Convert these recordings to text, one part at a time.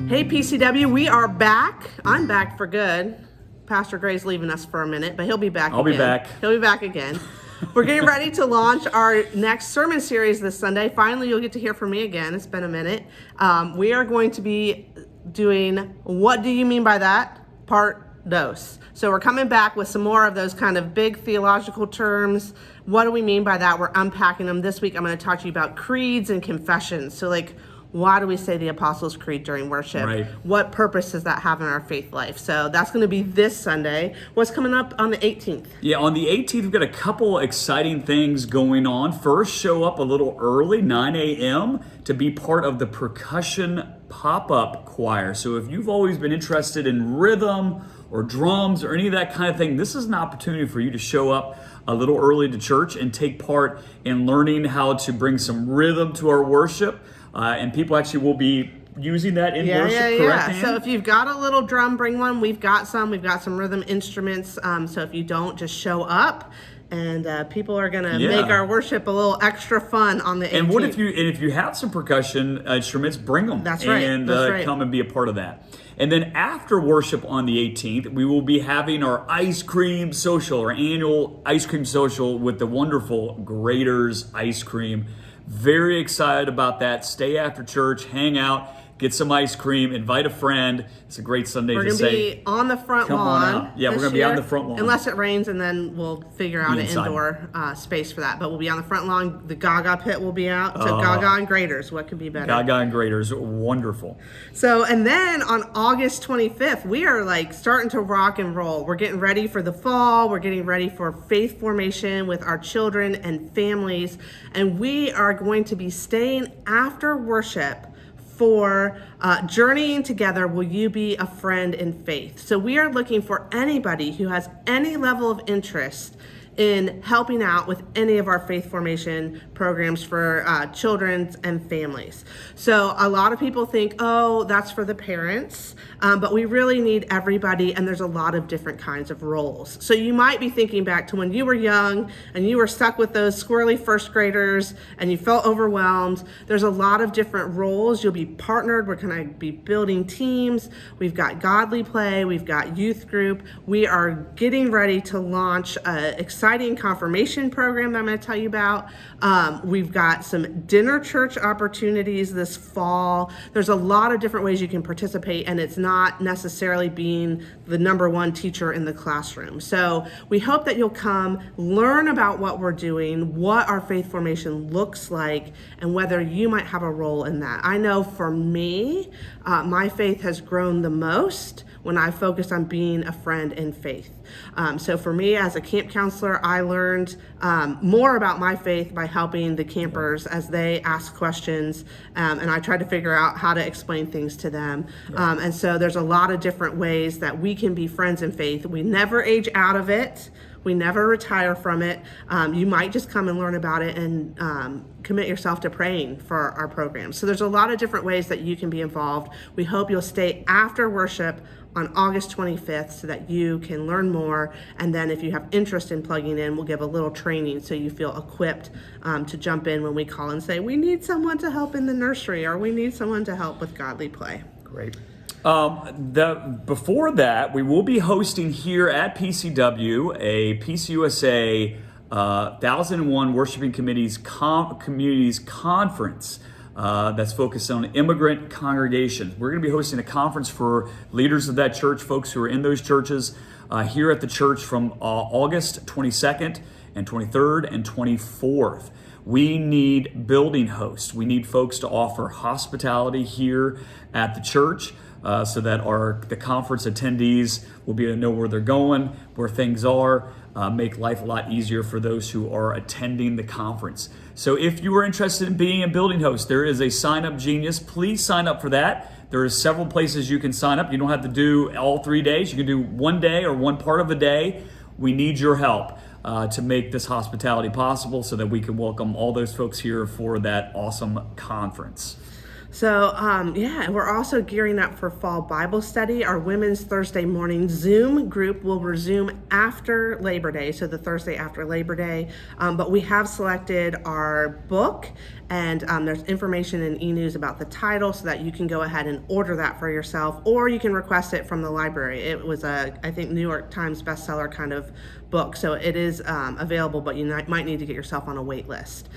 Hey PCW, we are back. I'm back for good. Pastor Gray's leaving us for a minute, but he'll be back again. I'll be back. He'll be back again. We're getting ready to launch our next sermon series this Sunday. Finally, you'll get to hear from me again. It's been a minute. We are going to be doing What Do You Mean by That? Part dos. So we're coming back with some more of those kind of big theological terms. What do we mean by that? We're unpacking them. This week, I'm going to talk to you about creeds and confessions. So why do we say the Apostles' Creed during worship? Right. What purpose does that have in our faith life? So that's going to be this Sunday. What's coming up on the 18th? Yeah, on the 18th, we've got a couple exciting things going on. First, show up a little early, 9 a.m., to be part of the Percussion pop-up choir. So if you've always been interested in rhythm or drums or any of that kind of thing, this is an opportunity for you to show up a little early to church and take part in learning how to bring some rhythm to our worship. And people actually will be using that in worship, correct? So if you've got a little drum, bring one. We've got some rhythm instruments. So if you don't, just show up. And people are going to make our worship a little extra fun on the 18th. And what if you have some percussion instruments, bring them. That's right. And That's right. Come and be a part of that. And then after worship on the 18th, we will be having our ice cream social, our annual ice cream social with the wonderful Grader's Ice Cream. Very excited about that. Stay after church, hang out, get some ice cream, invite a friend. It's a great Sunday to say. We're going to be on the front lawn. Come on out. Yeah, we're going to be on the front lawn. Unless it rains, and then we'll figure out an indoor space for that. But we'll be on the front lawn. The Gaga pit will be out. So Gaga and Graders, what could be better? Gaga and Graders, wonderful. So, and then on August 25th, we are starting to rock and roll. We're getting ready for the fall. We're getting ready for faith formation with our children and families. And we are going to be staying after worship for journeying together. Will you be a friend in faith? So we are looking for anybody who has any level of interest in helping out with any of our faith formation programs for children and families. So a lot of people think, oh, that's for the parents, but we really need everybody, and there's a lot of different kinds of roles. So you might be thinking back to when you were young and you were stuck with those squirrely first graders and you felt overwhelmed. There's a lot of different roles. You'll be partnered. We're going to be building teams. We've got godly play. We've got youth group. We are getting ready to launch an exciting confirmation program that I'm going to tell you about. We've got some dinner church opportunities this fall. There's a lot of different ways you can participate, and it's not necessarily being the number one teacher in the classroom. So we hope that you'll come learn about what we're doing, what our faith formation looks like, and whether you might have a role in that. I know for me, my faith has grown the most when I focused on being a friend in faith. So for me as a camp counselor, I learned more about my faith by helping the campers as they ask questions, and I tried to figure out how to explain things to them. And so there's a lot of different ways that we can be friends in faith. We never age out of it. We never retire from it. You might just come and learn about it and commit yourself to praying for our program. So there's a lot of different ways that you can be involved. We hope you'll stay after worship on August 25th so that you can learn more. And then if you have interest in plugging in, we'll give a little training so you feel equipped to jump in when we call and say, we need someone to help in the nursery, or we need someone to help with godly play. Great. Before that, we will be hosting here at PCW a PCUSA 1001 Worshiping Communities Conference that's focused on immigrant congregations. We're going to be hosting a conference for leaders of that church, folks who are in those churches, here at the church from August 22nd and 23rd and 24th. We need building hosts. We need folks to offer hospitality here at the church. So that the conference attendees will be able to know where they're going, where things are, make life a lot easier for those who are attending the conference. So if you are interested in being a building host, there is a Sign Up Genius. Please sign up for that. There are several places you can sign up. You don't have to do all 3 days. You can do one day or one part of a day. We need your help to make this hospitality possible so that we can welcome all those folks here for that awesome conference. So, yeah, we're also gearing up for fall Bible study. Our women's Thursday morning Zoom group will resume after Labor Day, so the Thursday after Labor Day. But we have selected our book, and there's information in e-news about the title so that you can go ahead and order that for yourself, or you can request it from the library. It was I think, New York Times bestseller kind of book, so it is available, but you might need to get yourself on a wait list.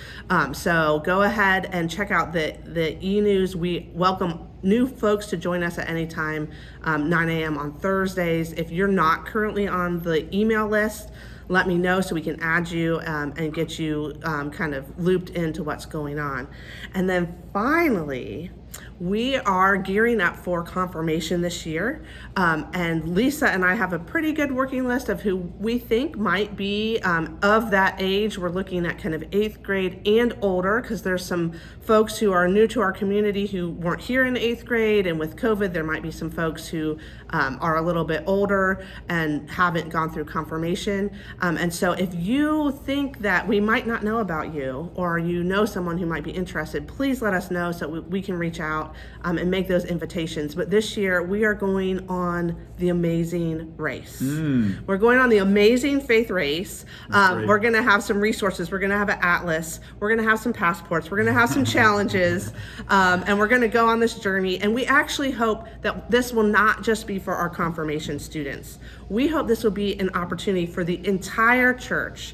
So go ahead and check out the e-news. We welcome new folks to join us at any time, 9 a.m. on Thursdays. If you're not currently on the email list, let me know so we can add you and get you kind of looped into what's going on. And then finally, we are gearing up for confirmation this year. And Lisa and I have a pretty good working list of who we think might be of that age. We're looking at kind of 8th grade and older, because there's some folks who are new to our community who weren't here in 8th grade. And with COVID, there might be some folks who are a little bit older and haven't gone through confirmation. And so if you think that we might not know about you, or you know someone who might be interested, please let us know so we can reach out and make those invitations. But this year we are going on the Amazing Race. We're going on the Amazing Faith Race. We're going to have some resources. We're going to have an atlas. We're going to have some passports. We're going to have some challenges. And we're going to go on this journey. And we actually hope that this will not just be for our confirmation students. We hope this will be an opportunity for the entire church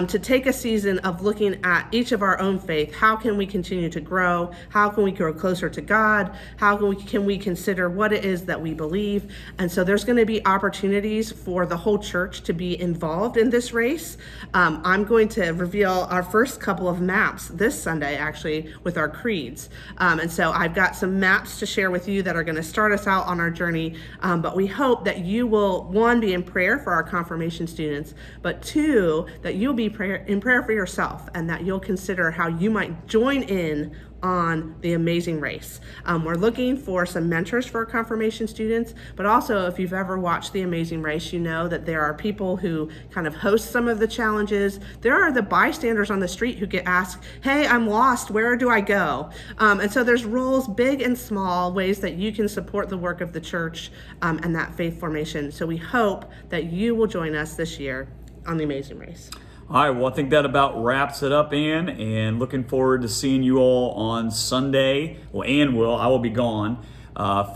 to take a season of looking at each of our own faith. How can we continue to grow? How can we grow closer to God? How can we consider what it is that we believe? And so there's going to be opportunities for the whole church to be involved in this race. I'm going to reveal our first couple of maps this Sunday, actually, with our creeds. And so I've got some maps to share with you that are going to start us out on our journey. But we hope that you will, one, be in prayer for our confirmation students, but two, that you'll be in prayer for yourself, and that you'll consider how you might join in on the Amazing Race. We're looking for some mentors for our confirmation students, but also if you've ever watched the Amazing Race, you know that there are people who kind of host some of the challenges. There are the bystanders on the street who get asked, hey, I'm lost, where do I go? And so there's roles, big and small, ways that you can support the work of the church and that faith formation. So we hope that you will join us this year on the Amazing Race. All right, well, I think that about wraps it up, Ann, and looking forward to seeing you all on Sunday. Well, Ann will. I will be gone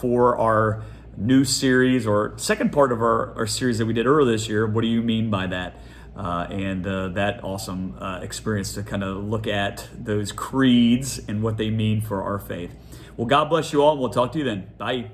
for our new series, or second part of our series that we did earlier this year. What do you mean by that? And that awesome experience to kind of look at those creeds and what they mean for our faith. Well, God bless you all, and we'll talk to you then. Bye.